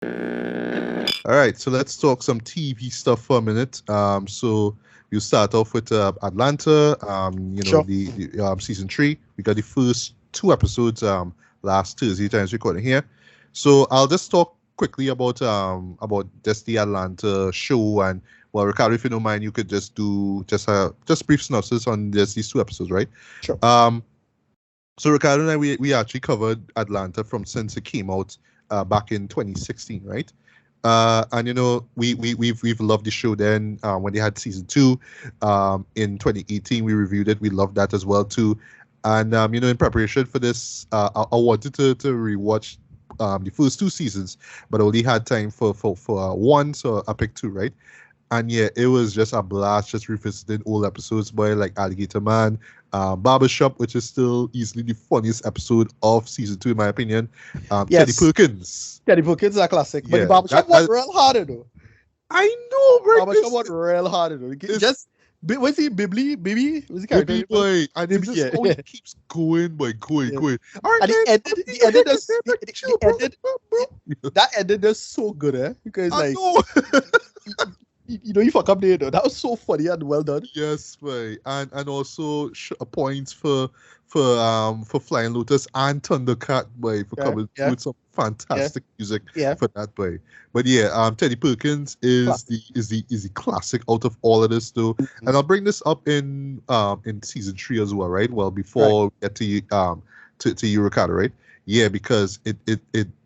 All right, so let's talk some TV stuff for a minute. So you start off with Atlanta. Sure. The season 3. We got the first 2 episodes last Thursday times recording here. So I'll just talk quickly about just the Atlanta show, and well, Ricardo, if you don't mind, you could just do just brief synopsis on just these 2 episodes, right? Sure. So Ricardo and we actually covered Atlanta from since it came out back in 2016, right? And we've loved the show then when they had season 2 in 2018. We reviewed it. We loved that as well too. And in preparation for this, I wanted to rewatch the first 2 seasons, but I only had time for one, so I picked 2, right? And yeah, it was just a blast just revisiting old episodes by like Alligator Man, Barbershop, which is still easily the funniest episode of season 2 in my opinion. Teddy Yes. Perkins. Teddy Perkins is a classic. But Yeah, the barbershop was real hard, though. I know, right? Barbershop was real hard, though. Just, what's he, Bibbly? What's the character? Baby boy, and it just Yeah. always keeps going by going. All right, And man, the ended that ended is so good, because I like know. you fuck up there though. That was so funny and well done. Yes, boy, and also points for Flying Lotus and Thundercat, boy, for coming yeah. with some fantastic music Yeah. for that, boy. But yeah, Teddy Perkins is Classic. the classic out of all of this though, and I'll bring this up in season 3 as well, right? Well, before we get to you, Ricardo, right? Yeah, because it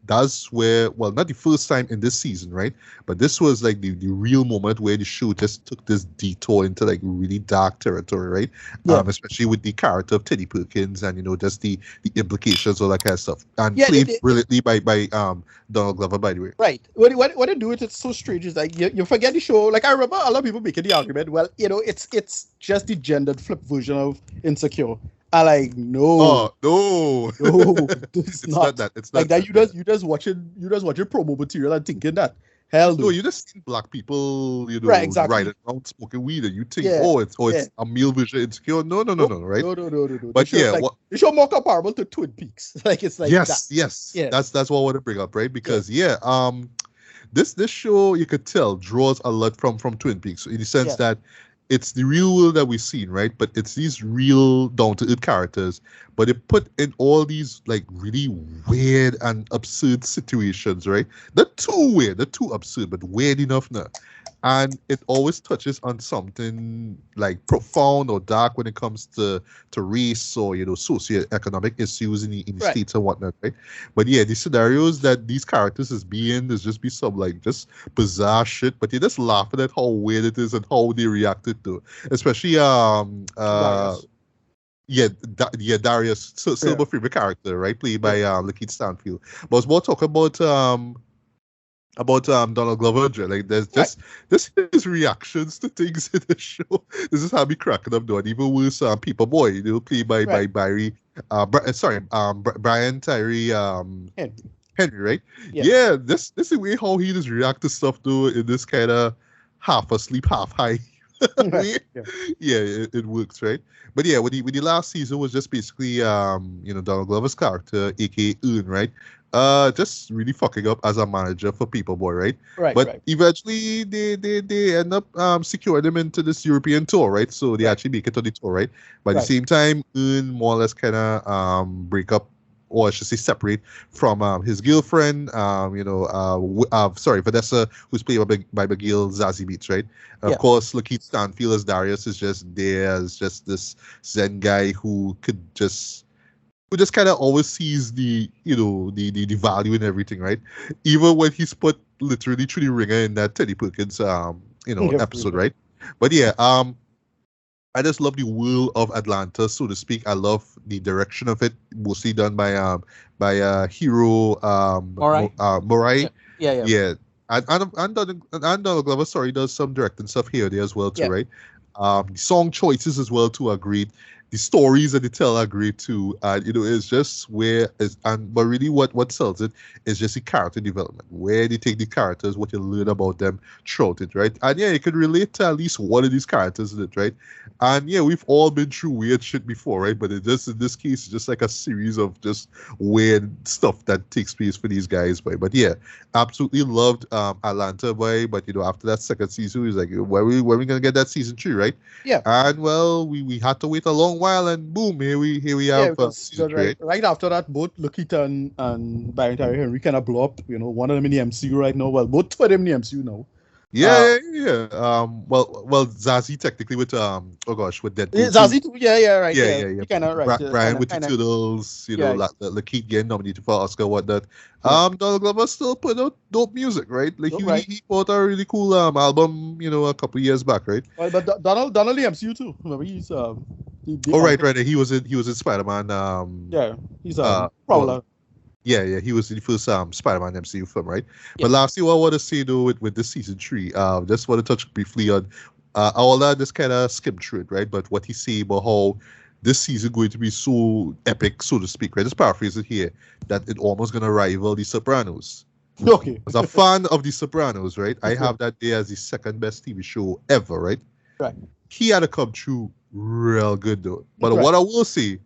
does where, well, not the first time in this season, right? But this was like the real moment where the show just took this detour into like really dark territory, right? Yeah. Especially with the character of Teddy Perkins and just the implications, all that kind of stuff. And Yeah, played brilliantly by Donald Glover, by the way. Right. When they do it, it's so strange. It's like you forget the show. Like I remember a lot of people making the argument, well, it's just the gendered flip version of Insecure. I like no. No, It's not that. It's not like that. You just watching promo material and thinking that hell no. You just see black people, right, exactly. riding around smoking weed, and you think, Yeah, it's a male version Insecure. No, right? No. But the yeah, the show more comparable to Twin Peaks. Like it's like yes, that. yes. Yeah. That's what I want to bring up, right? Because this show you could tell draws a lot from Twin Peaks in the sense that it's the real world that we've seen, right? But it's these real down-to-earth characters, but they put in all these like really weird and absurd situations, right? Not too weird, not too absurd, but weird enough now. And it always touches on something like profound or dark when it comes to race or socioeconomic issues in the states and whatnot, right? But yeah, the scenarios that these characters is just be some like just bizarre shit, but you're just laughing at how weird it is and how they reacted to it. Especially Darius. Darius, Silver favorite character, right? Played by Lakeith Stanfield. But I was more talking about Donald Glover. Like there's just his reactions to things in the show. This is how me cracking up though. And even worse, People Boy, played by Barry Brian Tyree Henry, right? Yeah, this is the way how he just react to stuff though in this kind of half asleep, half high. It works, right? But yeah, with the last season was just basically Donald Glover's character, aka Earn, right? Just really fucking up as a manager for People Boy, right? But eventually they end up securing him into this European tour, right? So they actually make it to the tour, right? But at the same time, Earn more or less kind of break up, or I should say separate from his girlfriend, Vanessa, who's played by McGill Zazie Beetz, right? And of course, Lakeith Stanfield as Darius is just there as just this Zen guy who just kind of always sees the value in everything, right? Even when he's put literally through the ringer in that Teddy Perkins episode, right? But yeah, I just love the world of Atlanta, so to speak. I love the direction of it, mostly done by Hiro Morai. Yeah. And Donald Glover, does some directing stuff here or there as well too, right? The song choices as well too are great. the stories that they tell are great too. And it's just but really what sells it is just the character development, where they take the characters, what you learn about them throughout it, right? And yeah, you can relate to at least one of these characters in it, right? And yeah, we've all been through weird shit before, right? But in this case, it's just like a series of just weird stuff that takes place for these guys, boy. But yeah, absolutely loved Atlanta, boy. But after that second season, we was like, when we gonna get that season 3, right? Yeah. And well, we had to wait a long while, and boom, here we have season 3. Right after that, both Lokita and Byron Tyree Henry kind of blow up. One of them in the MCU right now. Well, both of them in the MCU now. Yeah. Well, Zazie technically with with Deadpool. Zazie too. Yeah, right. Yeah. Kind of right. Brian with the Turtles, Lakeith getting nominated for Oscar, whatnot. Donald Glover still put out dope music, right? Like he put out a really cool album, a couple of years back, right? Well, but Donald the MCU too. Remember he's right. He was in Spider-Man. He's Prowler. Yeah, he was in the first Spider-Man MCU film, right? Yeah. But lastly, what I want to say though with this season 3, just want to touch briefly on all that, just kind of skim through it, right? But what he say about how this season going to be so epic, so to speak, right? Just paraphrase it here, that it almost gonna rival The Sopranos. Okay. As a fan of The Sopranos, right? I have that there as the second best TV show ever, right? Right. He had to come through real good though. But what I will say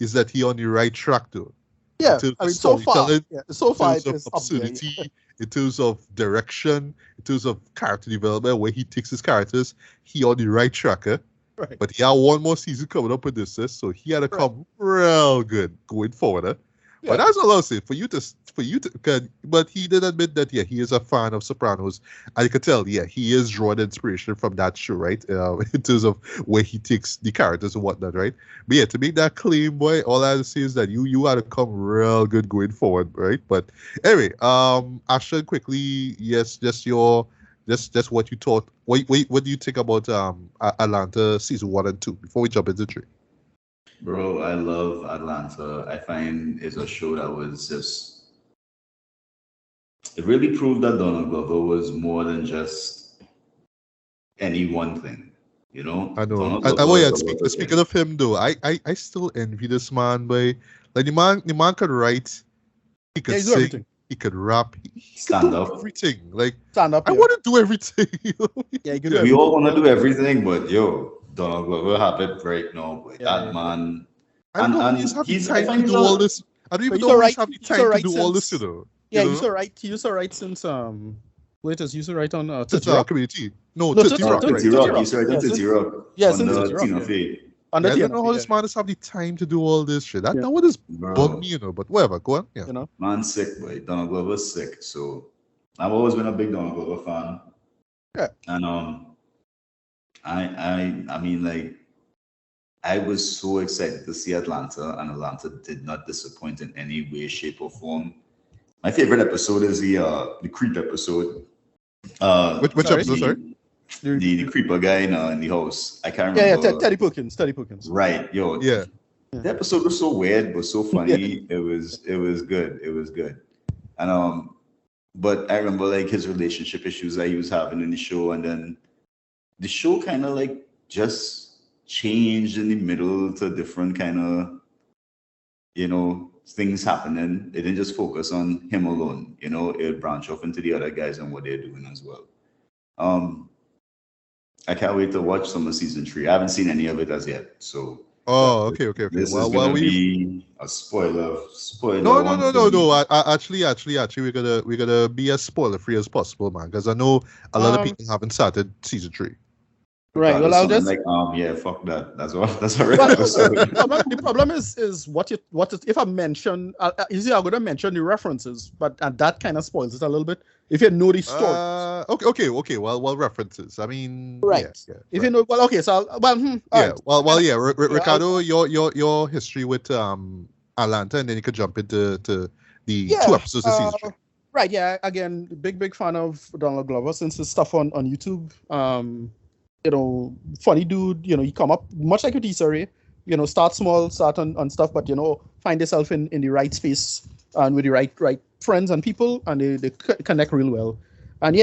is that he on the right track though. Yeah, I mean, so far it's absurdity, in terms of direction, in terms of character development, where he takes his characters, he on the right track, Right. But he had one more season coming up with this, so he had to come real good going forward, But that's what I'll say for you to, but he did admit that he is a fan of Sopranos, and you could tell he is drawing inspiration from that show, right? In terms of where he takes the characters and whatnot, right? But to make that claim, boy, all I have to say is that you had to come real good going forward, right? But anyway, Ashton, quickly, just what you thought. What do you think about Atlanta season 1 and 2 before we jump into 3? Bro, I love Atlanta. I find it's a show that was just... It really proved that Donald Glover was more than just any one thing, I know. Speaking of him, though, I still envy this man, boy. Like, the man could write, he could sing, everything. He could rap, he could do everything. Like, stand up. I want to do everything. We all want to do everything, but Donald Glover have it right now, boy. That man. He's time to do all this. I don't even know he's having time to do all this, Yeah, he used to write since he used to write on Community. No, Tootsie Rock. He used to write on Tootsie Rock. Yeah, since Tina Fey. I don't know how this man is having the time to do all this shit. That what is bug me, but whatever, go on. Yeah. Man sick, boy. Donald Glover's sick. So I've always been a big Donald Glover fan. Yeah. And I mean, like, I was so excited to see Atlanta, and Atlanta did not disappoint in any way, shape, or form. My favorite episode is the creep episode. Which episode, sorry? The creeper guy in the house. I can't remember. Yeah, Teddy Perkins. Right, Yeah. The episode was so weird, but so funny. It was good. It was good. And but I remember like his relationship issues that he was having in the show, and then the show kind of like just changed in the middle to different kind of, things happening. It didn't just focus on him alone. It branched off into the other guys and what they're doing as well. I can't wait to watch some of season 3. I haven't seen any of it as yet. So. Oh, okay. This is gonna be a spoiler. No. Actually, we're gonna be as spoiler free as possible, man. Because I know a lot of people haven't started season 3. Right. Well, I'll just fuck that. That's all. That's all right. The problem is if I mention, I'm going to mention the references, but that kind of spoils it a little bit. If you know the story. Okay. Well, references. I mean, right. Yeah, if you know, well, okay. So, Ricardo, your history with Atlanta, and then you could jump into the 2 episodes of season 3. Right. Yeah. Again, big fan of Donald Glover since his stuff on YouTube. Funny dude, he come up much like with Issa, start small, start on stuff, but find yourself in the right space and with the right friends and people, and they connect real well. And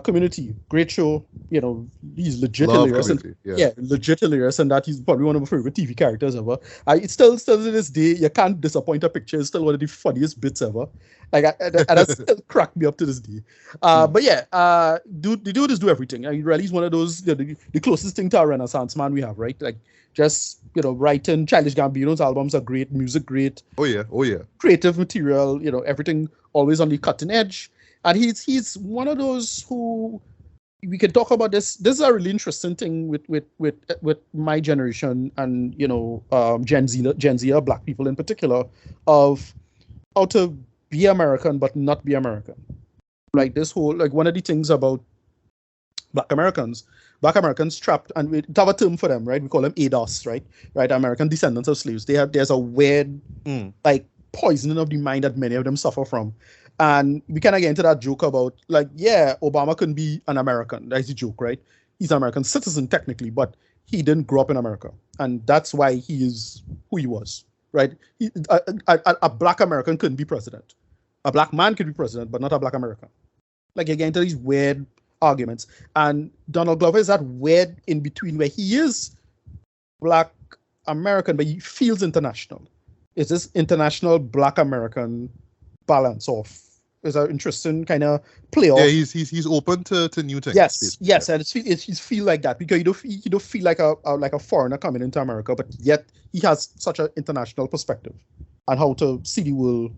Community, great show. He's legit Love hilarious. Community, Legit hilarious, and that he's probably one of my favorite TV characters ever. It's still to this day, you can't disappoint a picture. It's still one of the funniest bits ever. And that still cracked me up to this day. The dude is do everything. I mean, really, he's one of those the closest thing to a Renaissance man we have, right? Like just writing. Childish Gambino's albums are great, music great. Oh yeah. Creative material, everything always on the cutting edge. And he's one of those who we can talk about this. This is a really interesting thing with my generation and Gen Z or Black people in particular, of how to be American but not be American. Like this whole one of the things about Black Americans trapped, and we have a term for them, right? We call them ADOS, right? American descendants of slaves. There's a weird poisoning of the mind that many of them suffer from. And we kind of get into that joke about Obama couldn't be an American. That's the joke, right? He's an American citizen technically, but he didn't grow up in America, and that's why he is who he was, right? A Black American couldn't be president. A Black man could be president, but not a Black American. Like you get into these weird arguments, and Donald Glover is that weird in between where he is Black American, but he feels international. It's this international Black American balance off. Is an interesting kind of play off. Yeah, he's open to new things. Yes, and it's feel like that because you don't feel like a foreigner coming into America, but yet he has such an international perspective on how to see the world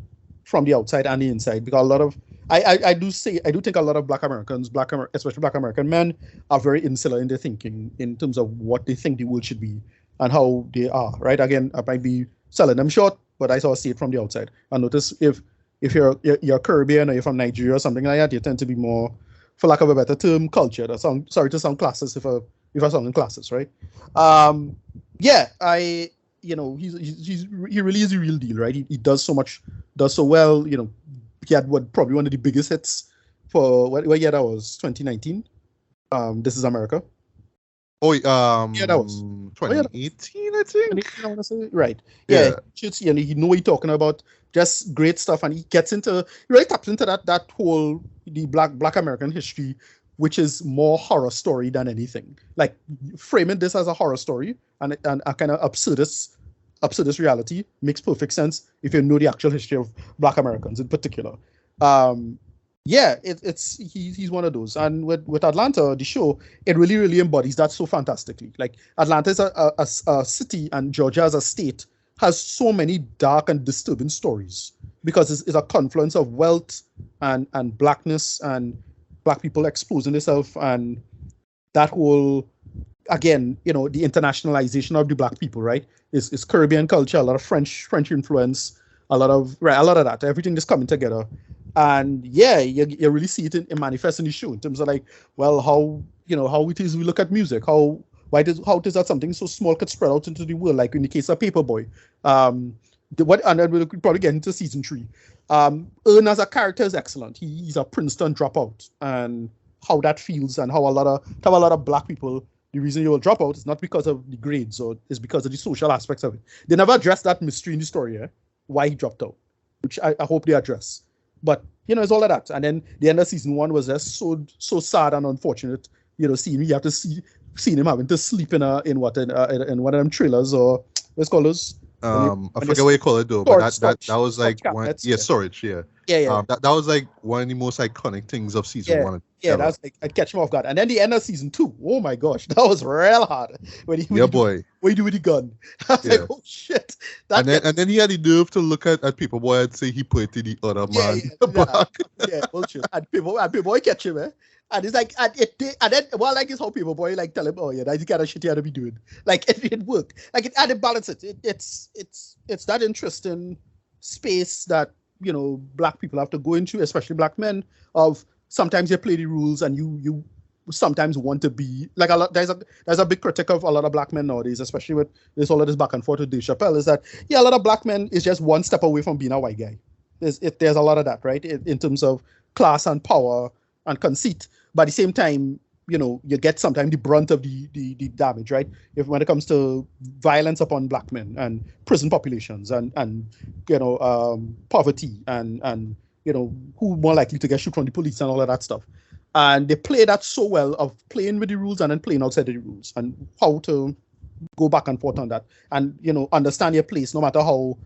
from the outside and the inside. Because a lot of I do think a lot of Black Americans, especially Black American men, are very insular in their thinking in terms of what they think the world should be and how they are. Right? Again, I might be selling them short, but I saw see it from the outside. I notice if you're Caribbean or you're from Nigeria or something like that, you tend to be more, for lack of a better term, cultured. Sorry to sound classist if I sound in classes, right? He really is a real deal, right? He does so well. He had probably one of the biggest hits for what year that was? 2019. This Is America. Oh, that was 2018, I think. I want to say, right? Yeah. You know what you're talking about. Just great stuff, and he really taps into that whole the Black American history, which is more horror story than anything. Like framing this as a horror story and a kind of absurdist reality makes perfect sense if you know the actual history of Black Americans in particular. He's one of those. And with Atlanta, the show, it really embodies that so fantastically. Like Atlanta is a city, and Georgia as a state has so many dark and disturbing stories because it's a confluence of wealth and blackness and Black people exposing themselves, and that whole, again, the internationalization of the Black people, right? Is Caribbean culture, a lot of French influence, a lot of that, everything is coming together. And you really see it in manifest in the show in terms of how it is we look at music, how it is that something so small could spread out into the world, like in the case of Paperboy. And then we'll probably get into season 3. Earn as a character is excellent. He's a Princeton dropout, and how that feels, and how a lot of Black people, the reason you will drop out is not because of the grades, or it's because of the social aspects of it. They never address that mystery in the story, why he dropped out, which I hope they address. But it's all of that. And then the end of season 1 was just so sad and unfortunate. Seeing you have to see him having to sleep in one of them trailers, or what's called those. I forget what you call it though, but that was like one, storage, yeah. That was like one of the most iconic things of season 1. Yeah, that's like I'd catch him off guard. And then the end of season 2, oh my gosh, that was real hard. What do you do with the gun? I was like, oh shit. And then he had the nerve to look at Paperboy and say he pointed the other man back. Yeah, bullshit. And Paperboy catch him, And it's like, and then it's how Paperboy tell him, oh yeah, that's the kind of shit you gotta be doing. Like it worked. Like it balanced it. It's that interesting space that Black people have to go into, especially Black men. Of sometimes you play the rules and you sometimes want to be like a lot. There's a big critic of a lot of Black men nowadays, especially with this all of this back and forth with Dave Chappelle, is that a lot of Black men is just one step away from being a white guy. There's a lot of that, right? In terms of class and power and conceit. But at the same time, you get sometimes the brunt of the damage, right? When it comes to violence upon Black men and prison populations and poverty and who more likely to get shot from the police and all of that stuff. And they play that so well of playing with the rules and then playing outside of the rules and how to go back and forth on that and, understand your place no matter how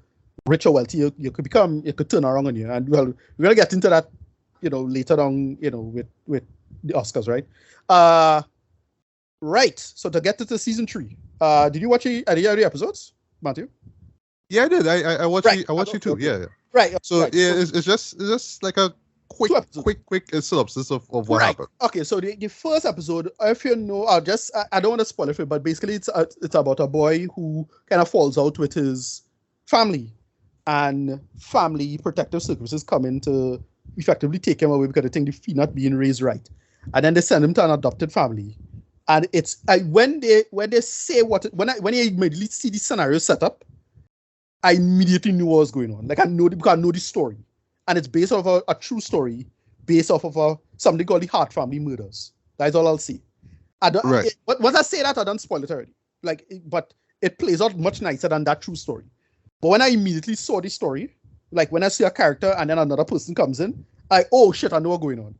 rich or wealthy you could become, you could turn around on you. And well, we're going to get into that, later on, with the Oscars, right? Right. So to get to season 3, did you watch any of the episodes, Matthew? Yeah, I did. I watched it. I watched it too. Okay. Yeah. Right. So right. yeah, it's just like a quick synopsis of what happened. Okay, so the first episode, if you know, I don't want to spoil it for you, but basically it's about a boy who kind of falls out with his family, and family protective services come in to effectively take him away because they think he's not being raised right, and then they send him to an adopted family, and it's when they say when I immediately see the scenario set up, I immediately knew what was going on. Like I know the story. And it's based off a true story, based off of something called the Hart family murders. That's all I'll say. Once I say that, I don't spoil it already. But it plays out much nicer than that true story. But when I immediately saw the story, like when I see a character and then another person comes in, oh shit, I know what's going on.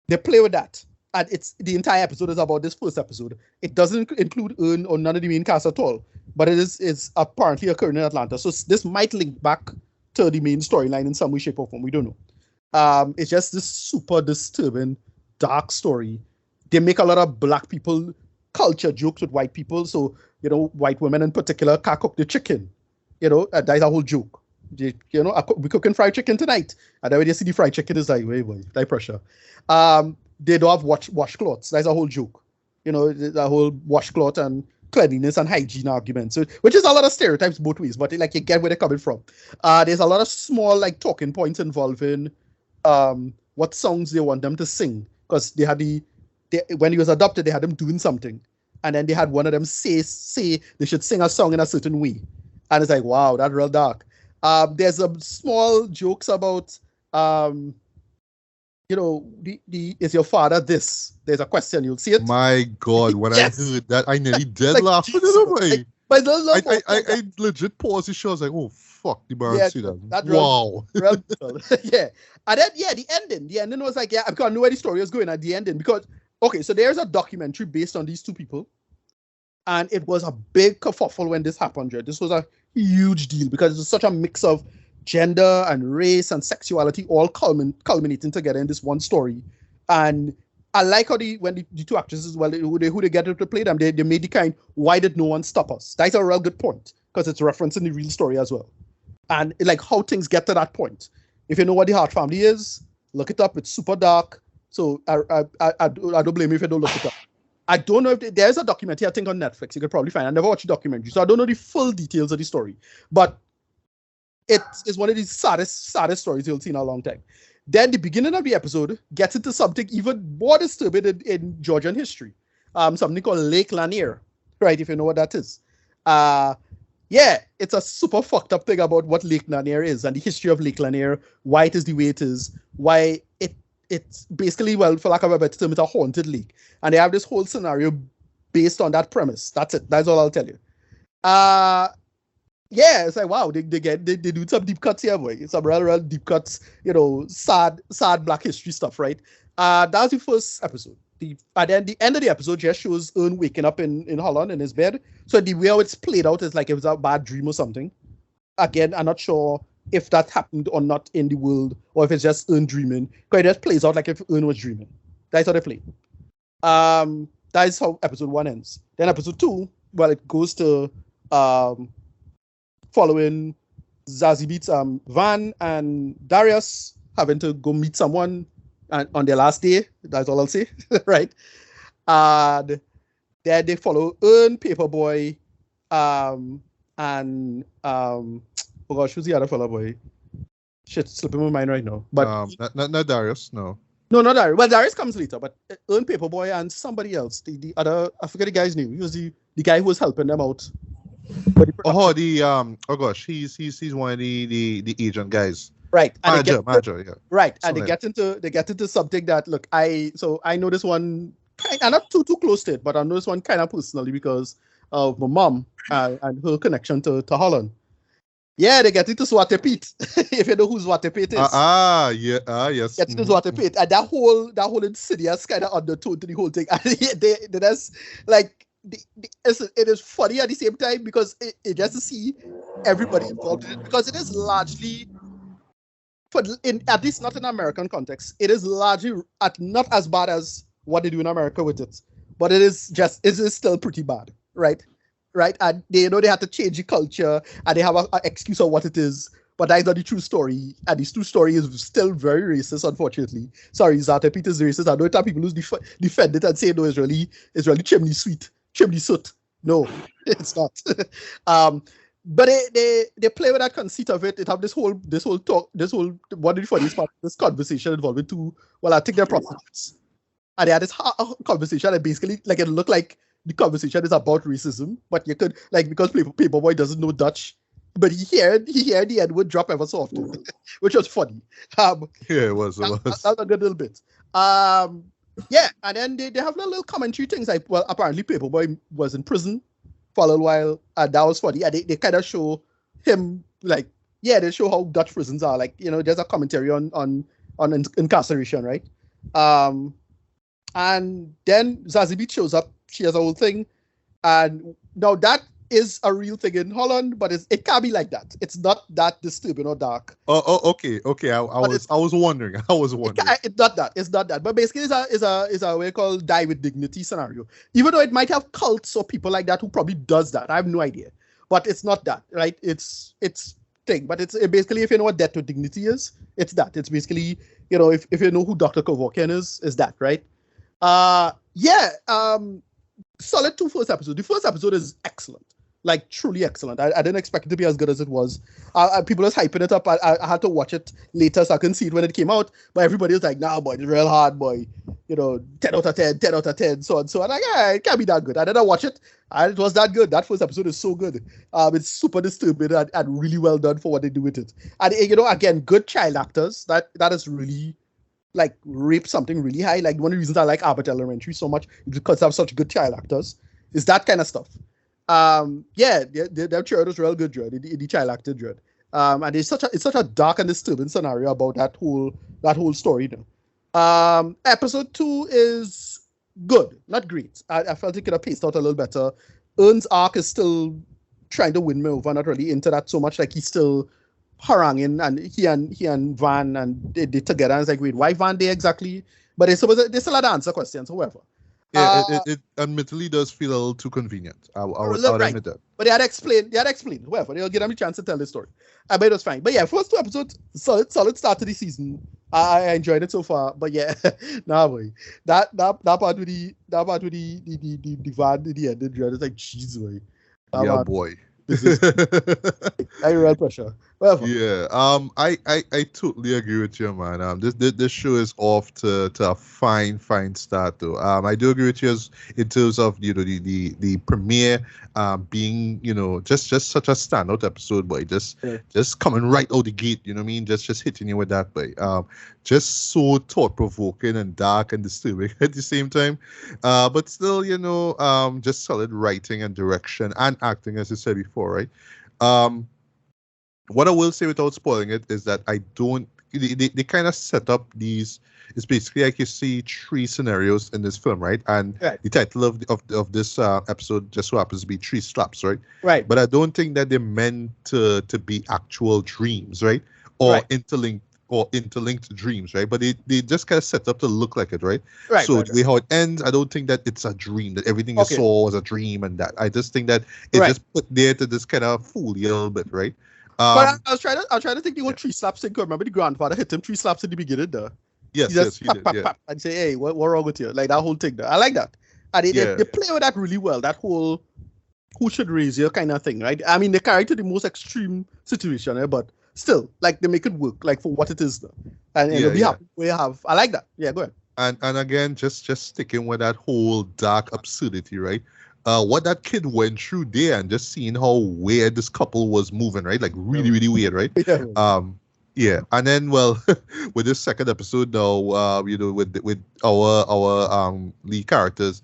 They play with that. And it's the entire episode is about this first episode. It doesn't include Earn or none of the main cast at all. But it's apparently occurring in Atlanta. So this might link back to the main storyline in some way, shape, or form. We don't know. It's just this super disturbing, dark story. They make a lot of black people culture jokes with white people. So, white women in particular can't cook the chicken. That's a whole joke. We cooking fried chicken tonight. And then when you see the fried chicken, it's like, wait, boy, high pressure. They don't have washcloths. That's a whole joke. The whole washcloth and cleanliness and hygiene argument, so which is a lot of stereotypes both ways, but you get where they're coming from. There's a lot of small talking points involving what songs they want them to sing, because when he was adopted, they had him doing something, and then they had one of them say they should sing a song in a certain way, and it's like, wow, that's real dark. There's some small jokes about is your father this? There's a question, you'll see it. My God, when Yes. I heard that, I nearly dead laughing. I legit paused the show. I was like, oh, fuck, the man see that. Wow. Yeah. And then, the ending was like, because I knew where the story was going at the ending. Because, okay, so there's a documentary based on these two people. And it was a big kerfuffle when this happened. This was a huge deal because it was such a mix of gender and race and sexuality all culminating together in this one story. And I like how when the two actresses, who they get to play them, they made the kind, why did no one stop us? That's a real good point, because it's referencing the real story as well. And how things get to that point. If you know what the Hart family is, look it up. It's super dark. So I don't blame you if you don't look it up. I don't know if there's a documentary, I think, on Netflix. You could probably find it. I never watched the documentary, so I don't know the full details of the story. But it's one of the saddest stories you'll see in a long time. Then the beginning of the episode gets into something even more disturbing in Georgian history. Something called Lake Lanier, right? If you know what that is. It's a super fucked up thing about what Lake Lanier is and the history of Lake Lanier, why it is the way it is, why it's basically, for lack of a better term, it's a haunted lake. And they have this whole scenario based on that premise. That's it. That's all I'll tell you. It's like, wow, they do some deep cuts here, boy. Some real deep cuts, sad black history stuff, right? That was the first episode. And then the end of the episode just shows Earn waking up in Holland in his bed. So the way how it's played out is like it was a bad dream or something. Again, I'm not sure if that happened or not in the world, or if it's just Earn dreaming. Because it just plays out like if Earn was dreaming. That's how they play. That is how episode 1 ends. Then episode 2, it goes to following Zazie Beetz, Van and Darius having to go meet someone on their last day. That's all I'll say, right? And then they follow Earn, Paperboy, and oh gosh, who's the other fellow boy? Shit, slipping my mind right now. But not Darius, no. No, not Darius. Well, Darius comes later, but Earn, Paperboy, and somebody else. The other, I forget the guy's name. He was the guy who was helping them out. Oh gosh, he's one of the Asian guys. Right. And manager, yeah. Right. And they get into something that, look, I know this one, I'm not too close to it, but I know this one kind of personally because of my mom and her connection to Holland. Yeah, they get into Swate Pete. If you know who Swate Pete is. Yes. Get into Swate Pete. And that whole insidious kind of undertone to the whole thing. And they just like it is funny at the same time because it just to see everybody involved in it, because it is largely at least not in American context, it is largely not as bad as what they do in America with it, but it is still pretty bad, right? And they they have to change the culture and they have an excuse of what it is, but that is not the true story, and this true story is still very racist, unfortunately. Sorry, Zata Pete is racist. I know there are people who defend it and say no, it's really chimney soot. No, it's not. But they play with that conceit of it. It have this whole one of the funniest part of this conversation involving two. Well, I think they're prostitutes, and they had this conversation, and basically, like, it looked like the conversation is about racism, but you could, like, because Paperboy doesn't know Dutch, but he heard the N-word drop ever so often, which was funny. Yeah, it was. That's a good little bit. Yeah, and then they have little commentary things like, well, apparently Paperboy was in prison for a little while, and that was funny. And they kind of show him, like, yeah, they show how Dutch prisons are. Like, there's a commentary on incarceration, right? And then Zazie Beetz shows up. She has a whole thing. And now that is a real thing in Holland, but it can't be like that. It's not that disturbing or dark. Okay. I was wondering. It's not that. But basically, it's a way called die with dignity scenario. Even though it might have cults or people like that who probably does that. I have no idea. But it's not that, right? It's thing. But it's basically, if you know what death with dignity is, it's that. It's basically, if you know who Dr. Kevorkian is that, right? Solid first episode. The first episode is excellent. Like, truly excellent. I didn't expect it to be as good as it was. People was hyping it up. I had to watch it later so I couldn't see it when it came out. But everybody was like, nah, boy, it's real hard, boy. 10 out of 10, 10 out of 10, so on. So I'm like, yeah, it can't be that good. I didn't watch it, and it was that good. That first episode is so good. It's super disturbing and really well done for what they do with it. And, again, good child actors. That is really, like, raped something really high. Like, one of the reasons I like Abbott Elementary so much is because they have such good child actors. Is that kind of stuff. Their child was real good, Dread. The child actor, Dread. And it's such a dark and disturbing scenario about that whole story. Episode 2 is good, not great. I felt it could have paced out a little better. Ern's arc is still trying to win me over, not really into that so much. Like, he's still haranguing, and he and Van and they together. And it's like, wait, why Van there exactly? But they still had to answer questions, however. Yeah, it admittedly does feel a little too convenient. I would admit that. But they had explained. Whoever, they'll give them a chance to tell the story. But it was fine. But yeah, first 2 episodes, solid start to the season. I enjoyed it so far. But yeah, boy, that part with the Van in the end, it's like, jeez, boy. Boy. This is real pressure. Whatever. Yeah. I totally agree with you, man. This show is off to a fine start though. I do agree with you in terms of the premiere being just such a standout episode, boy. Just coming right out the gate, you know what I mean? Just hitting you with that, boy. Just so thought provoking and dark and disturbing at the same time. But still, just solid writing and direction and acting, as you said before, right? What I will say without spoiling it is that they kind of set up these. It's basically like you see 3 scenarios in this film, right? And the title of this episode just so happens to be 3 slaps, right? Right. But I don't think that they're meant to be actual dreams, right? Or interlinked dreams, right? But they just kind of set up to look like it, right? Right. So the way how it ends, I don't think that it's a dream, that everything you saw was a dream and that. I just think that it's just put there to just kind of fool you a little bit, right? But I was trying to think the whole 3 slaps thing. Remember the grandfather hit him 3 slaps in the beginning there? Yes, he did. Pap, and say, hey, what wrong with you? Like that whole thing there. I like that. And they play with that really well. That whole who should raise you kind of thing, right? I mean, they carry to the most extreme situation, but still, like, they make it work, like, for what it is though. And you'll be happy we have. I like that. Yeah, go ahead. And again, just sticking with that whole dark absurdity, right? What that kid went through there and just seeing how weird this couple was moving, right? Like really, really weird, right? Yeah, and then well, with this second episode now, with our lead characters,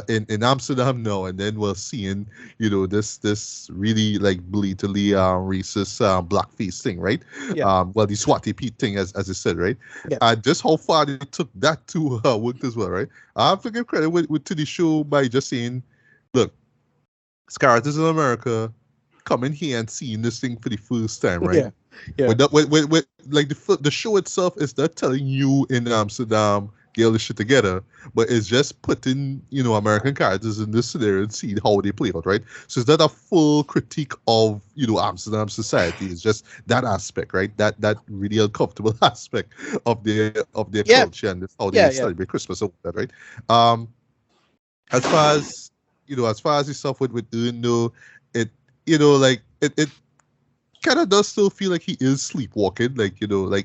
in Amsterdam now, and then we're seeing this really like blatantly racist blackface thing, right? Yeah. Well, the Swati Pete thing, as I said, right? Yeah. And just how far they took that to work as well, right? I have to give credit to the show by just saying, look, it's characters in America coming here and seeing this thing for the first time, right? Yeah. Yeah. With like the show itself is not telling you in Amsterdam get all this shit together, but it's just putting American characters in this scenario and seeing how they play out, right? So it's not a full critique of Amsterdam society. It's just that aspect, right? That really uncomfortable aspect of their culture and how they celebrate Christmas and all that, right? As far as the stuff with Eun, though, it it kind of does still feel like he is sleepwalking, like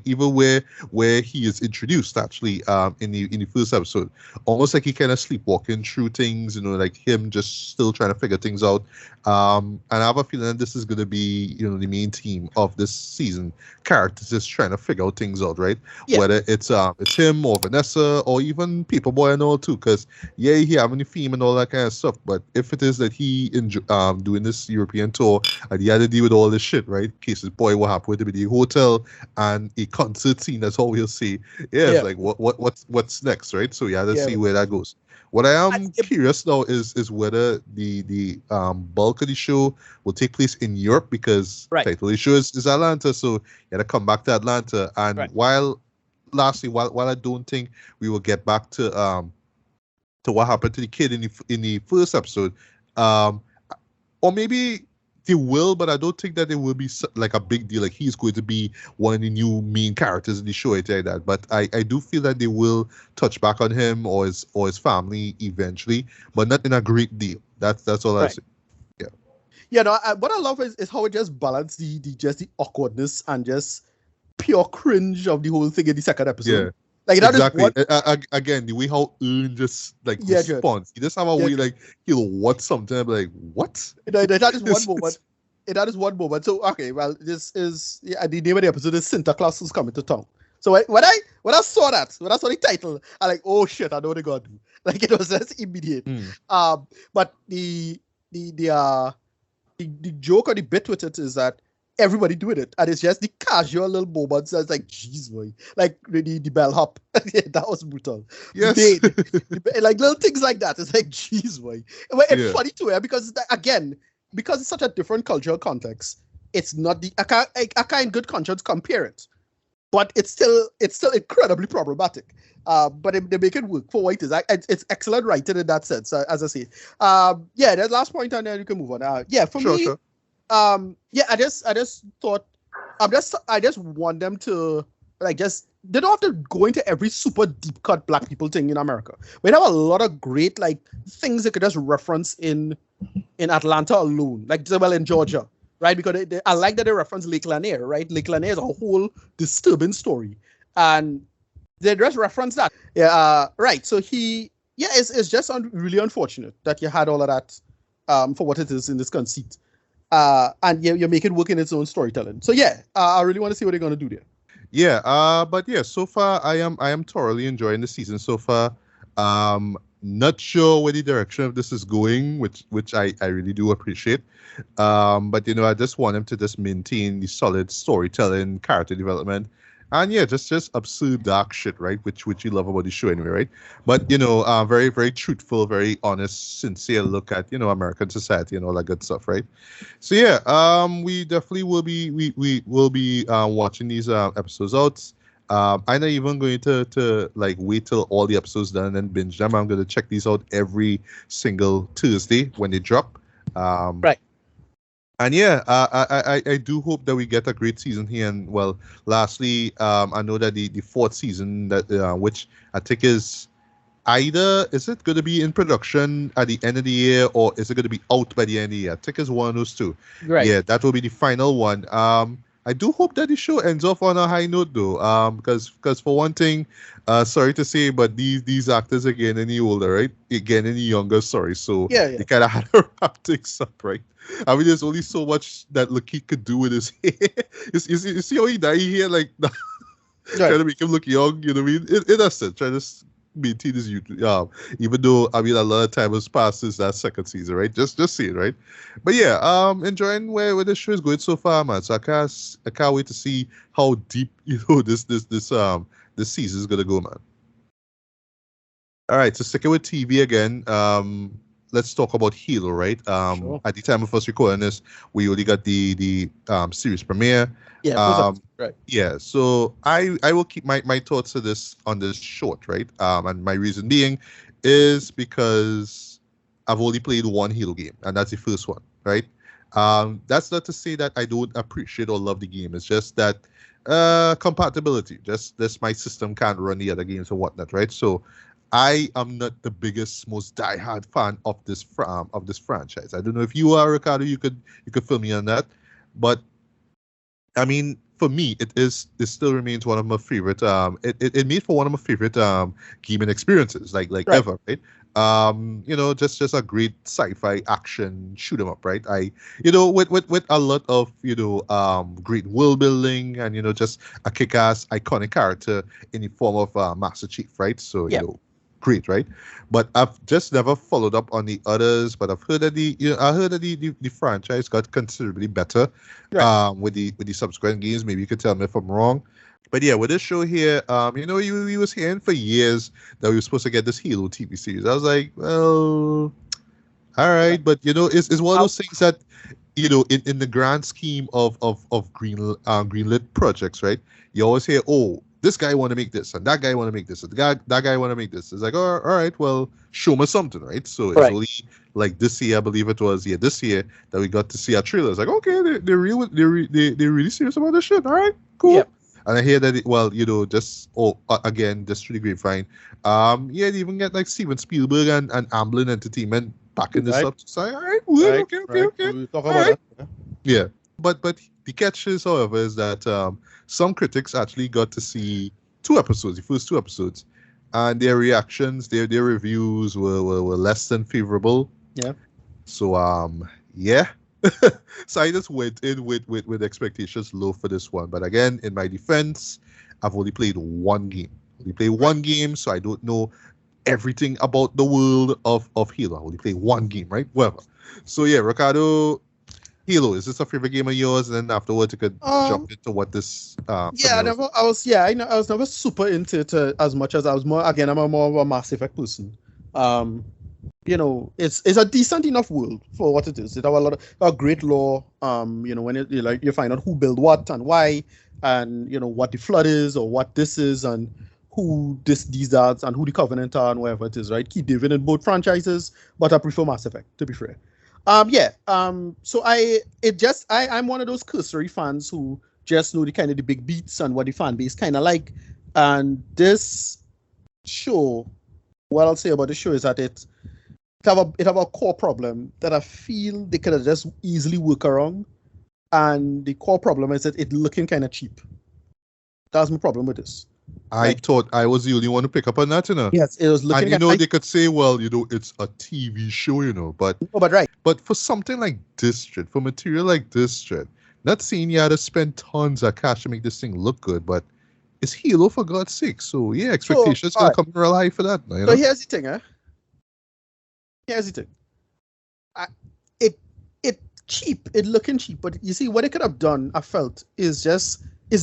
even where he is introduced actually in the first episode, almost like he kind of sleepwalking through things, like him just still trying to figure things out. And I have a feeling that this is going to be the main theme of this season, characters just trying to figure out things out, right? Whether it's him or Vanessa or even Paperboy and all too, because he having the theme and all that kind of stuff, but if it is that he doing this European tour and he had to deal with all this shit, right? Cases, boy, what happened with the hotel and a concert scene, that's all we'll see. It's like what's next, right? So you have to see where that goes. What I am curious now is whether the bulk of the show will take place in Europe, because title of the show is Atlanta, so you got to come back to Atlanta. And while I don't think we will get back to what happened to the kid in the first episode, or maybe they will, but I don't think that it will be like a big deal. Like he's going to be one of the new main characters in the show, like that. But I do feel that they will touch back on him or his family eventually, but not in a great deal. That's all I say. Yeah. Yeah. No. What I love is how it just balanced the awkwardness and just pure cringe of the whole thing in the second episode. Yeah. Like that exactly. is what... Again, the way how Eun just like responds. He just have a way like he'll watch something and be like, what? That is one moment. That is one moment. So okay, well, this is the name of the episode is Santa Claus is Coming to Town. So when I saw the title, I like, oh shit, I know what they're gonna do. Like it was just immediate. But the joke or the bit with it is that everybody doing it, and it's just the casual little moments. So it's like, jeez, boy, like the bellhop, that was brutal. Yes, like little things like that. It's like, jeez, boy. But it's funny too, because because it's such a different cultural context. It's not I can't in good conscience compare it, but it's still incredibly problematic. But they make it work for what it is. It's excellent writing in that sense, as I say. That last point, and then you can move on. For me. Sure. I just thought I just want them to they don't have to go into every super deep cut black people thing in America. We have a lot of great things they could just reference in Atlanta alone, in Georgia, right? Because I like that they reference Lake Lanier, right? Lake Lanier is a whole disturbing story, and they just reference that. Right. So it's just really unfortunate that you had all of that for what it is in this conceit. And you make it work in its own storytelling. So I really want to see what they're gonna do there. But so far I am thoroughly enjoying the season so far. Not sure where the direction of this is going, which I really do appreciate. But I just want them to just maintain the solid storytelling, character development, and just absurd dark shit, right? Which you love about the show anyway, right? But very, very truthful, very honest, sincere look at American society and all that good stuff, right? So we definitely will be we will be watching these episodes out. I'm not even going to wait till all the episodes done and then binge them. I'm going to check these out every single Thursday when they drop. Right. And I do hope that we get a great season here. And well, lastly, I know that the fourth season that which I think is it going to be in production at the end of the year, or is it going to be out by the end of the year? I think it's one of those two. Right. Yeah, that will be the final one. I do hope that the show ends off on a high note, though. Because for one thing, sorry to say, but these actors are getting any older, right? Getting any younger, sorry. So Yeah. they kind of had to wrap things up, right? I mean, there's only so much that Lakeith could do with his hair. You see how he dyed here, like trying to make him look young. You know what I mean? In a sense, trying to maintain his youth. Even though I mean a lot of time has passed since that second season, right? Just see it, right? But yeah, enjoying where the show is going so far, man. So I can't wait to see how deep this season is gonna go, man. All right, so sticking with TV again. Let's talk about Halo, right? Sure. At the time of us recording this, we only got the series premiere. Yeah, right. Yeah, so I will keep my thoughts on this short, right? And my reason being is because I've only played one Halo game, and that's the first one, right? That's not to say that I don't appreciate or love the game. It's just that compatibility. Just my system can't run the other games or whatnot, right? So I am not the biggest, most diehard fan of this franchise. I don't know if you are, Ricardo. You could fill me on that, but I mean, for me, it still remains one of my favorite. It made for one of my favorite gaming experiences, like Right. ever, right? Just a great sci-fi action shoot 'em up, right? With a lot of great world building and just a kick-ass iconic character in the form of Master Chief, right? So Yeah. great, right? But I've just never followed up on the others. But I've heard that the franchise got considerably better Right. with the subsequent games. Maybe you could tell me if I'm wrong. But yeah, with this show here, we was hearing for years that we were supposed to get this Halo TV series. I was like, well, all right, but it's one of those things that in the grand scheme of greenlit projects, right? You always hear, oh, this guy want to make this, and that guy want to make this, and that guy want to make this. It's like, all right, well, show me something, right? So it's Right. only like this year, I believe it was, this year that we got to see a trailer. It's like, okay, they're really serious about this shit. All right, cool. Yep. And I hear that, again, just through the grapevine, they even get like Steven Spielberg and Amblin Entertainment backing this Right. up. So, all right, well, Right. okay. We'll talk All about right. that. Yeah, but the catch is, however, is that some critics actually got to see the first two episodes, and their reactions, their reviews were less than favorable. Yeah. So yeah. So I just went in with expectations low for this one. But again, in my defense, I've only played one game. So I don't know everything about the world of Halo. I only played one game, right? Whatever. So yeah, Ricardo, Halo, is this a favorite game of yours? And then afterwards you could jump into what this Yeah, I was never super into it as much as I was more. Again, I'm more of a Mass Effect person. It's a decent enough world for what it is. It have a great lore. When you find out who built what and why, and what the flood is or what this is and who these are and who the Covenant are and whatever it is, right? Keep David in both franchises, but I prefer Mass Effect, to be fair. So I'm one of those cursory fans who just know the big beats and what the fan base kind of like. And this show, what I'll say about the show is that it have a core problem that I feel they could have just easily work around. And the core problem is that it's looking kind of cheap. That's my problem with this. I thought I was the only one to pick up on that, Yes, it was looking. And they could say, well, it's a TV show, but right. But for something like this shit, for material like this shit, not saying you had to spend tons of cash to make this thing look good, but it's Halo, for God's sake. So yeah, expectations gonna come real high for that. So here's the thing, Here's the thing. It cheap, it looking cheap, but you see what it could have done, I felt, is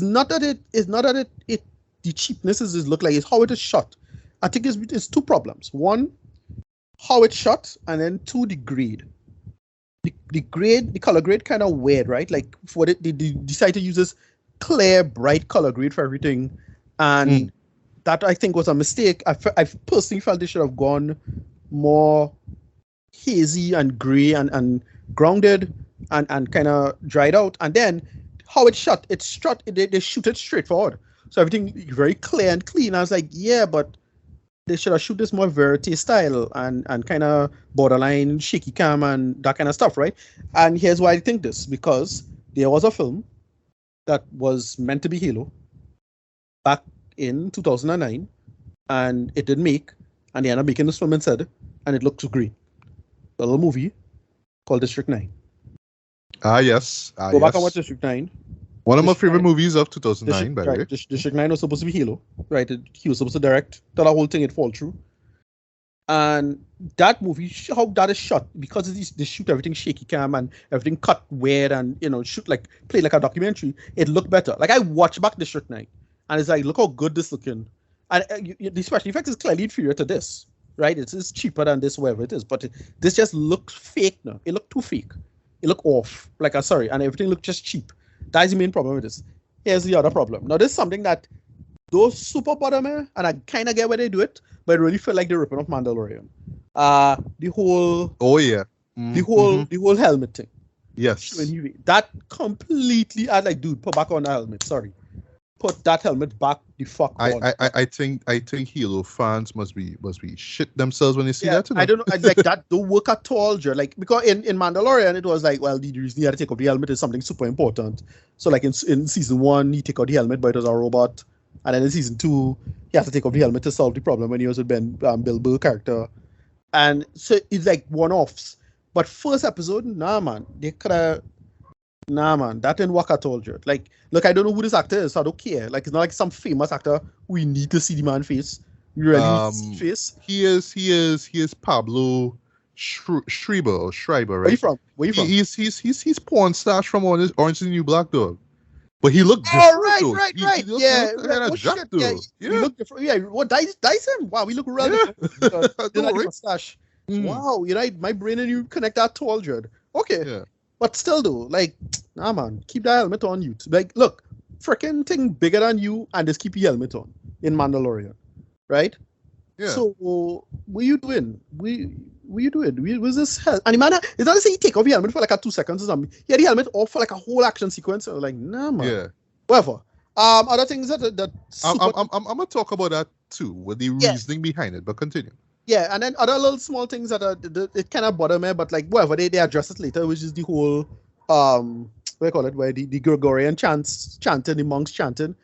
not that the cheapness is look like, it's how it is shot. I think it's two problems. One, how it's shot, and then two, the grade. The color grade kind of weird, right? Like for they decide to use this clear, bright color grade for everything, and that I think was a mistake. I personally felt they should have gone more hazy and gray and grounded and kind of dried out. And then how it's shot, they shoot it straight forward, so everything very clear and clean. I was like, yeah, but they should have shoot this more verite style and kind of borderline shaky cam and that kind of stuff, right? And here's why I think this, because there was a film that was meant to be Halo back in 2009, and it didn't make, and they ended up making this film instead, and it looks great. A little movie called District 9. Yes. Go back and watch District 9. One of my favorite movies of 2009, by the way. District 9 was supposed to be Halo, right? He was supposed to direct. That whole thing, it fall through. And that movie, how that is shot, because they shoot everything shaky cam and everything cut weird and, play like a documentary, it looked better. Like, I watched back District 9, and it's like, look how good this looking. And the special effects is clearly inferior to this, right? It's cheaper than this, whatever it is. But this just looks fake now. It looked too fake. It looked off. Like, sorry. And everything looked just cheap. That's the main problem with this. Here's the other problem. Now, this is something that those super bottom, and I kind of get why they do it, but it really felt like they're ripping off Mandalorian. The whole... Oh, yeah. The whole helmet thing. Yes. That completely... I like, dude, put back on the helmet. Sorry. Put that helmet back the fuck on. I think Halo fans must be shit themselves when they see that. I don't know. Like, that don't work at all, Joe. Like, because in Mandalorian, it was like, well, the reason you had to take off the helmet is something super important. So, like, in season 1, he take out the helmet, but it was a robot. And then in season 2, he has to take off the helmet to solve the problem when he was with Bill Burr character. And so it's like one-offs. But first episode, nah, man. They could have... Nah, man. That didn't work at all, Joe. Like, look, I don't know who this actor is, so I don't care. Like, it's not like some famous actor we need to see the man face. We really need to see face. He is Pablo Schreiber, right? Where you from? He's porn stash from Orange is the New Black Dog. But he looked different. Oh, right. He looked different. Yeah, what, dice him? Wow, we look real different. Mustache. Wow, you're right. My brain and you connect that to all, Judd. Okay. Yeah. But still, though, like, nah, man, keep that helmet on you. Like, look, freaking thing bigger than you, and just keep your helmet on in Mandalorian, right? Yeah. So, what you doing? What you doing? Was this hell? And the man, it's not to say you take off your helmet for like a 2 seconds or something. He had the helmet off for like a whole action sequence. I was like, nah, man. Yeah. Whatever. Other things that I'm gonna talk about that too, with the reasoning behind it. But continue. Yeah, and then other little small things that it kind of bother me, but like whatever, they address it later, which is the whole what do you call it, where the Gregorian chanting, the monks chanting.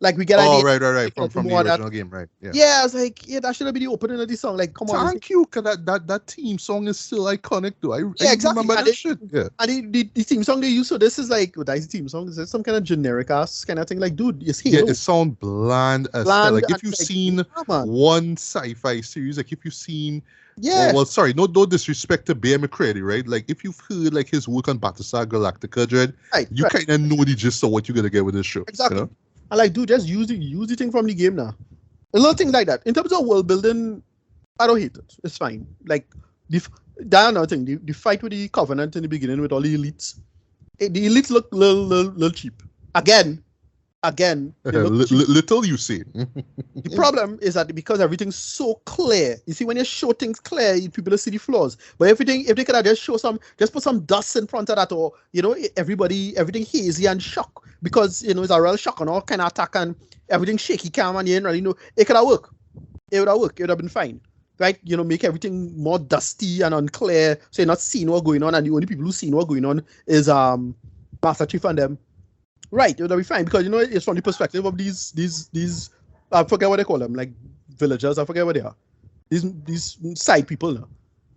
Like we get right. From the original game, right? Yeah, I was like, that should have been the opening of the song. Like, come on. Thank you, cause that theme song is still iconic, though. I exactly. remember that shit. Yeah. And the theme song they use, so this is like, that is the theme song. Is this some kind of generic ass kind of thing? Like, dude, it's Halo. Yeah, it sounds bland as hell. Like, if you've seen one sci-fi series, like if you've seen... Yeah. Well, sorry, no disrespect to Bear McCready, right? Like, if you've heard like his work on Battlestar Galactica, Dread, you kind of know the gist of what you're gonna get with this show. Exactly. You know? And like, dude, just use the thing from the game now. A little thing like that. In terms of world building, I don't hate it. It's fine. Like, that another thing. The fight with the Covenant in the beginning with all the elites. The elites look little cheap. Again. Little you see. The problem is that because everything's so clear, you see, when you show things clear, people see the flaws. But if they could have just put some dust in front of that, or everything hazy and shock, because it's a real shock and all kind of attack and everything shaky cam and you didn't really know, it could have worked. It would have worked. It would have been fine, right? Make everything more dusty and unclear, so you're not seeing what's going on, and the only people who see what's going on is Master Chief and them. Right, it would be fine because it's from the perspective of these I forget what they call them, like villagers. I forget what they are. These side people now.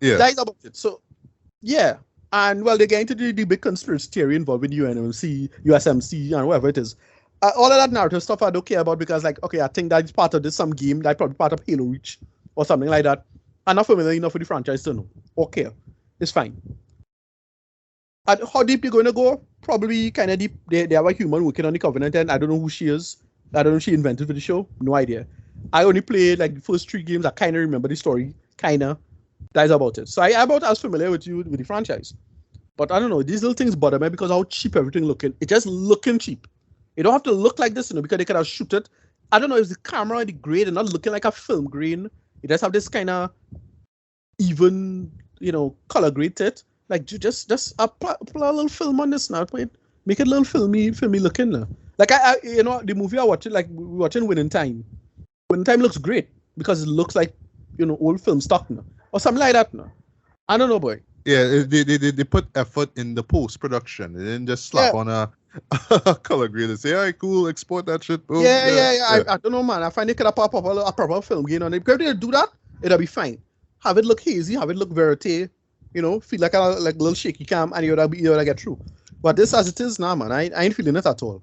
Yeah, that is about it. So yeah, and well, they get into the big conspiracy theory involving UNMC, USMC, and whatever it is. All of that narrative stuff I don't care about because, like, okay, I think that's part of some game, that's probably part of Halo Reach or something like that. I'm not familiar enough with the franchise to know. Okay, it's fine. And how deep they're going to go? Probably kind of deep. They have a human working on the Covenant, and I don't know who she is. I don't know if she invented for the show. No idea. I only played like the first 3 games. I kind of remember the story. Kind of. That's about it. So I'm about as familiar with the franchise. But I don't know. These little things bother me because how cheap everything looking. It's just looking cheap. It don't have to look like this, because they could have shoot it. I don't know if the camera or the grade and not looking like a film grain. It just have this kind of even, color grade to it. Like, just apply a little film on this now. Make it a little filmy looking now. Like, the movie I watched, like, we're watching Winning Time. Winning Time looks great because it looks like, old film stock now. Or something like that now. I don't know, boy. Yeah, they put effort in the post-production. They didn't just slap on Color graded. Say, all right, cool, export that shit. Boom. Yeah. I don't know, man. I find it could have pop up a proper film game on it. If they do that, it'll be fine. Have it look hazy, have it look verite, feel like a little shaky cam, and you'll get through. But this as it is now, man, I ain't feeling it at all.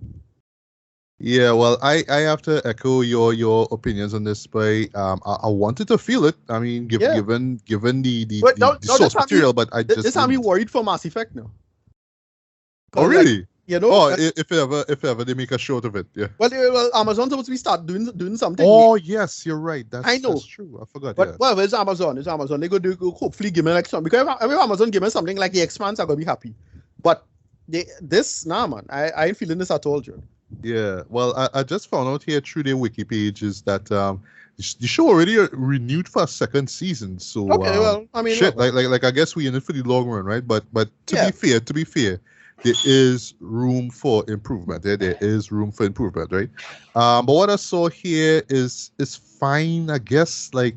Yeah, well, I have to echo your opinions on this, but I wanted to feel it. I mean, given the source material, but I just this time you worried for Mass Effect now. Oh really? If ever they make a short of it, yeah. Well, Amazon's supposed to be start doing something. Oh yes, you're right. I know. That's true. I forgot. But well, it's Amazon. They go hopefully give me like something, because if Amazon give me something like The Expanse, I'm gonna be happy. But man, I ain't feeling this at all, Joe. Yeah, well, I just found out here through their wiki page is that the show already renewed for a second season. So okay, well, I mean, shit, like I guess we in it for the long run, right? But to be fair, there is room for improvement. There is room for improvement, right? But what I saw here is fine, I guess. Like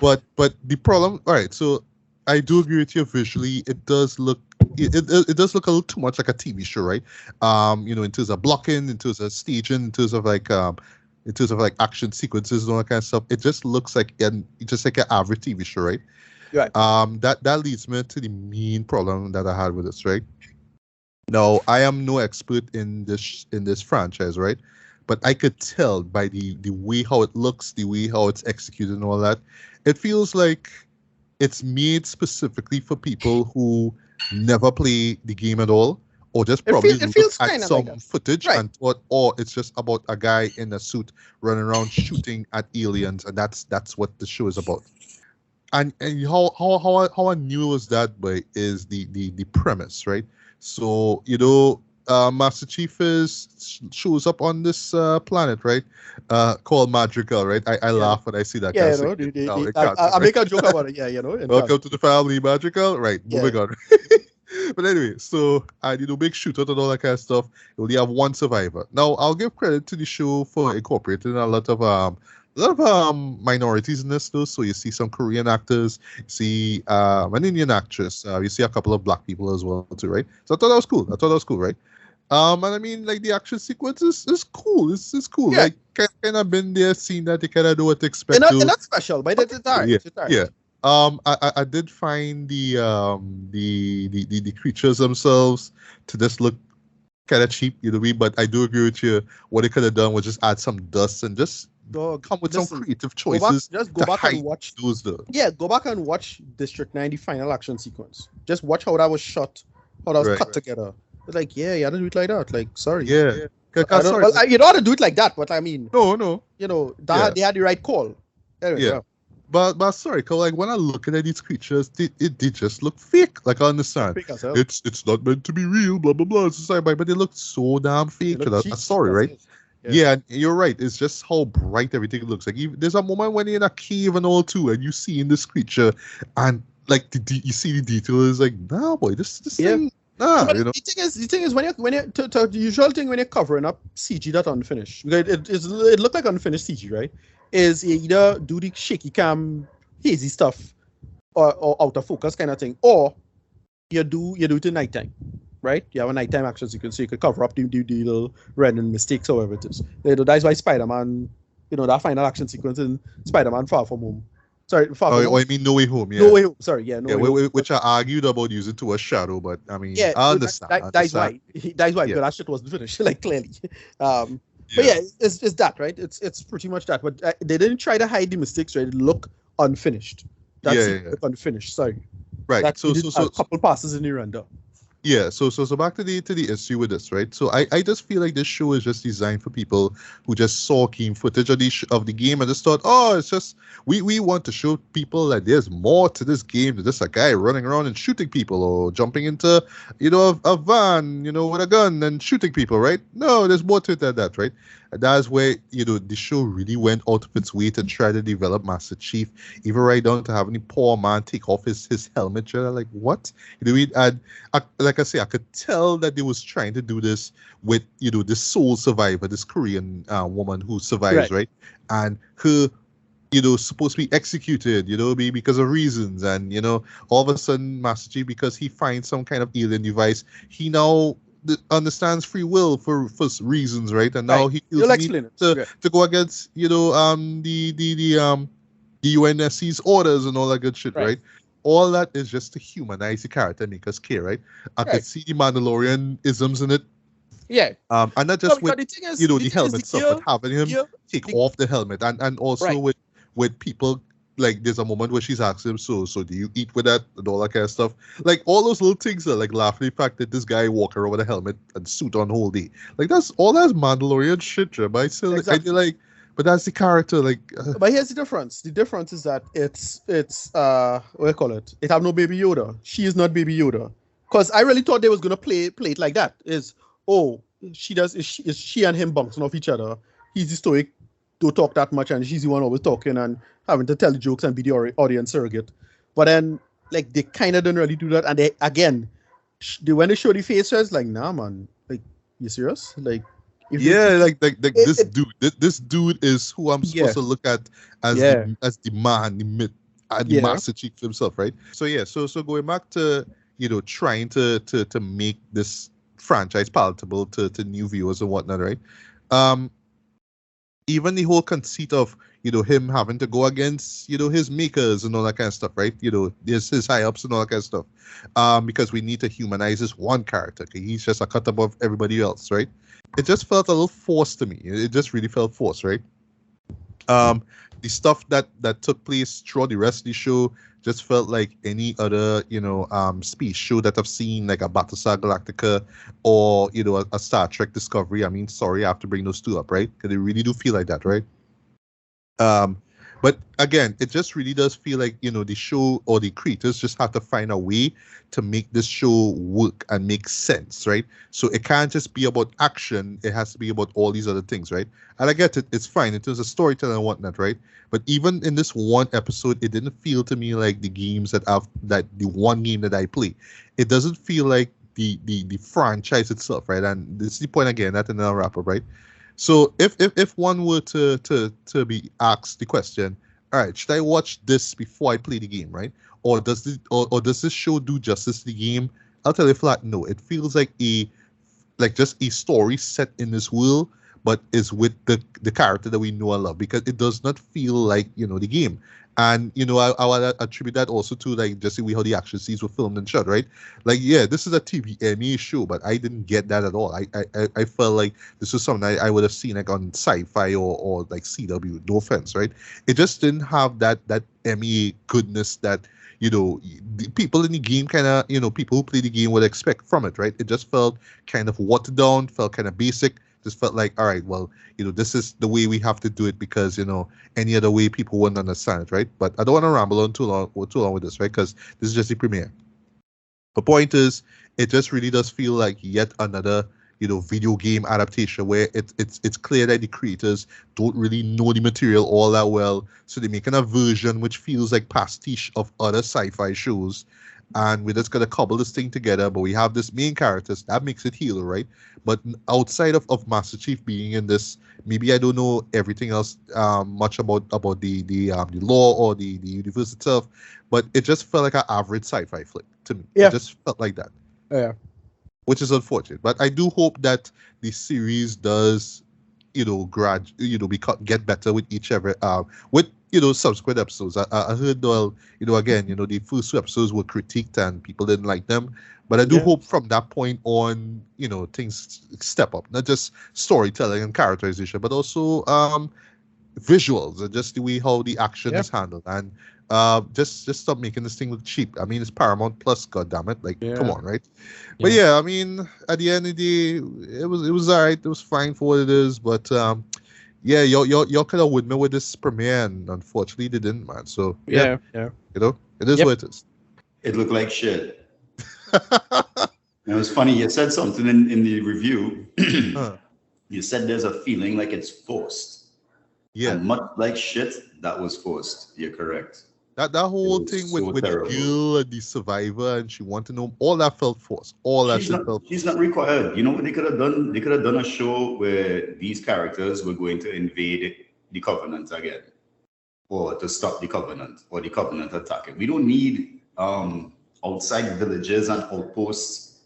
but the problem, all right. So I do agree with you. Visually, it does look. It does look a little too much like a TV show, right? In terms of blocking, in terms of staging, in terms of like action sequences and all that kind of stuff. It just looks like an average TV show, right? Right. That leads me to the main problem that I had with this, right? Now, I am no expert in this franchise, right? But I could tell by the way how it looks, the way how it's executed and all that, it feels like it's made specifically for people who never play the game at all, or just probably look at some footage and thought, oh, it's just about a guy in a suit running around shooting at aliens, and that's what the show is about. And how I knew it was that way is the premise, right? So Master Chief shows up on this planet, right? Called Madrigal, right? I laugh when I see that. I make a joke about it. Yeah, Welcome to the family, Madrigal. Right, moving on. But anyway, so big shootout and all that kind of stuff. You only have one survivor. Now, I'll give credit to the show for incorporating a lot of minorities in this, though. So you see some Korean actors, you see an Indian actress, you see a couple of black people as well too, right? So I thought that was cool, right? And I mean, like, the action sequence is cool. It's cool. Yeah. Like, kind of been there, seen that, they kind of know what to expect. It's not special, but it's alright. Yeah. I did find the creatures themselves to just look kind of cheap, but I do agree with you. What they could have done was just add some dust and just come with some creative choices. Go back and watch those. Go back and watch District 9, the final action sequence. Just watch how that was shot, how that was cut together. It's like, you had to do it like that. Like, sorry. Yeah. You don't have to do it like that, but I mean, no. They had the right call. Anyway, yeah. But sorry, cause like when I look at these creatures, they just look fake. Like, I understand it's not meant to be real, blah blah blah. Sorry, but they look so damn fake. Sorry, right? Yeah, you're right. It's just how bright everything looks. Like, there's a moment when you're in a cave and all too, and you see in this creature, and like you see the detail is like, nah, boy, this thing. Nah, the thing is when you the usual thing when you're covering up CG that's unfinished, because it looked like unfinished CG, right? Is you either do the shaky cam hazy stuff or out of focus kind of thing, or you do it in nighttime, right? You have a nighttime action sequence, so you could cover up the little rendering mistakes, however it is. That's why Spider-Man, that final action sequence in Spider-Man Far From Home. Sorry, Far From Home. I mean No Way Home, yeah. No Way Home, sorry, yeah. No Way Home. Which I argued about using to a shadow, but I mean, I understand. That's why, because that shit wasn't finished, like, clearly. But it's that, right? It's pretty much that. But they didn't try to hide the mistakes, right? It look unfinished. Look unfinished. Sorry. Right. So a couple passes in the render. Yeah, so back to the issue with this, right? So I just feel like this show is just designed for people who just saw keen footage of the game and just thought, oh, it's just we want to show people that there's more to this game than just a guy running around and shooting people or jumping into a van with a gun and shooting people, right? No, there's more to it than that, right? And that's where the show really went out of its way to try to develop Master Chief, even right down to having the poor man take off his helmet. You're like, what? And like I say, I could tell that they was trying to do this with this sole survivor, this Korean woman who survives, right? And her supposed to be executed, because of reasons, and all of a sudden Master Chief, because he finds some kind of alien device, he now understands free will for reasons, right? And now Right. he feels You'll the need explain it. Yeah. to go against the UNSC's orders and all that good shit, Right. right? All that is just to humanize the character, make us care, right? I could Right. see the Mandalorian isms in it, Yeah. and not No, just with because the the thing is helmet stuff, but having him take the, off the helmet, and also right. with people, like there's a moment where she's asking him, so do you eat with that and all that kind of stuff, like all those little things are like laughing the fact that this guy walk around with a helmet and suit on whole day, like that's Mandalorian shit, Jim. I still Exactly. like, but that's the character, like. But here's the difference. The difference is that it's what do you call it? It have no Baby Yoda. She is not Baby Yoda. Because I really thought they was gonna play it like that. Is she and him bouncing off each other. He's the stoic, don't talk that much, and she's the one always talking and having to tell the jokes and be the audience surrogate. But then, like, they kind of didn't really do that. And they, again, when they show the face, it's like, nah, man. Like, you serious? Like, this dude is who I'm supposed to look at as the man, the myth, and the Master Chief himself, right? So so going back to trying to make this franchise palatable to new viewers and whatnot, right? Even the whole conceit of him having to go against his makers and all that kind of stuff, right? His high ups and all that kind of stuff, because we need to humanize this one character. Okay? He's just a cut above everybody else, right? It just felt a little forced to me. It just really felt forced, right? The stuff that took place throughout the rest of the show just felt like any other space show that I've seen, like a Battlestar Galactica or a Star Trek Discovery. I mean, sorry, I have to bring those two up, right? Because they really do feel like that, right? But again, it just really does feel like the show or the creators just have to find a way to make this show work and make sense, right? So it can't just be about action; it has to be about all these other things, right? And I get it; it's fine in terms of storytelling and whatnot, right? But even in this one episode, it didn't feel to me like the games that the one game that I play. It doesn't feel like the franchise itself, right? And this is the point again, that another wrap up, right? So if one were to be asked the question, all right, should I watch this before I play the game, right? Or does this show do justice to the game? I'll tell you flat, no. It feels like just a story set in this world, but is with the character that we know and love, because it does not feel like the game. And I would attribute that also to like just the way how the action scenes were filmed and shot, right? Like, yeah, this is a TVMA show, but I didn't get that at all. I felt like this was something I would have seen like on sci-fi or like CW. No offense, right? It just didn't have that MEA goodness that the people in the game kind of people who play the game would expect from it, right? It just felt kind of watered down, felt kind of basic. Just felt like, all right, well, this is the way we have to do it, because any other way people wouldn't understand it, right? But I don't want to ramble on too long with this, right? Because this is just the premiere. The point is, it just really does feel like yet another video game adaptation where it's clear that the creators don't really know the material all that well, so they're making a version which feels like pastiche of other sci-fi shows. And we're just gonna cobble this thing together, but we have this main characters that makes it Halo, right? But outside of Master Chief being in this, maybe I don't know everything else much about the lore or the universe itself, but it just felt like an average sci-fi flick to me. Yeah. It just felt like that. Yeah. Which is unfortunate, but I do hope that the series does get better with each ever with subsequent episodes. I heard, well, again, the first two episodes were critiqued and people didn't like them, but I do hope from that point on things step up, not just storytelling and characterization, but also visuals and just the way how the action is handled, and just stop making this thing look cheap. I mean, it's Paramount Plus, goddammit, like come on, right? But yeah, I mean, at the end of the day, it was all right. It was fine for what it is, but yeah, y'all could have with me with this premiere, and unfortunately they didn't, man. So yeah, it is what it is. It looked like shit. It was funny. You said something in the review. You said there's a feeling like it's forced. Yeah, and much like shit, that was forced. You're correct. That whole thing with the girl and the survivor, and she wanted to know, all that felt forced. All that shit felt forced. She's not required. You know what they could have done? They could have done a show where these characters were going to invade the Covenant again, or to stop the Covenant, or the Covenant attacking. We don't need outside villages and outposts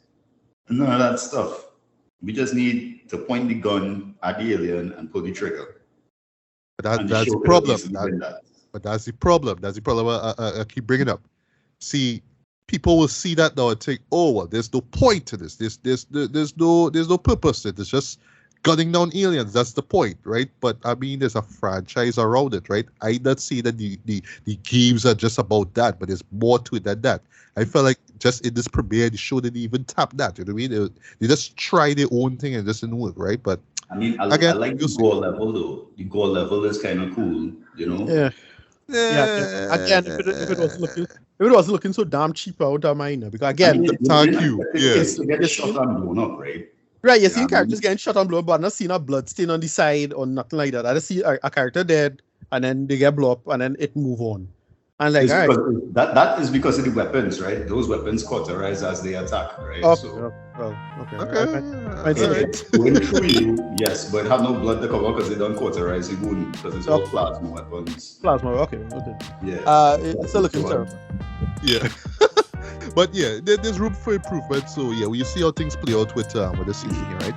None of that stuff. We just need to point the gun at the alien and pull the trigger. But that's the problem. But that's the problem. That's the problem I keep bringing up. See, people will see that now and think, oh, well, there's no point to this. There's no purpose to it. It's just gunning down aliens. That's the point, right? But I mean, there's a franchise around it, right? I not say that the games are just about that, but there's more to it than that. I felt like just in this premiere, the show didn't even tap that. You know what I mean? They just try their own thing and just didn't work, right? But I mean, I like the gore level though. The gore level is kind of cool, you know. Yeah. Again, if it was looking so damn cheap out of mine, because again, thank you. Yeah, to get shot and blown up, right? Right, you see characters getting shot and blown up, but I've not seen a blood stain on the side or nothing like that. I just see a character dead, and then they get blown up, and then it move on. And like, that is because of the weapons, right? Those weapons cauterize as they attack, right? Okay. So, Okay. Going through you, yes, but have no blood to cover because they don't cauterize the wound because it's all plasma weapons. Plasma, okay. Yeah. It's still looking terrible. Yeah. But yeah, there's room for improvement. So yeah, we see how things play out with the season here, right?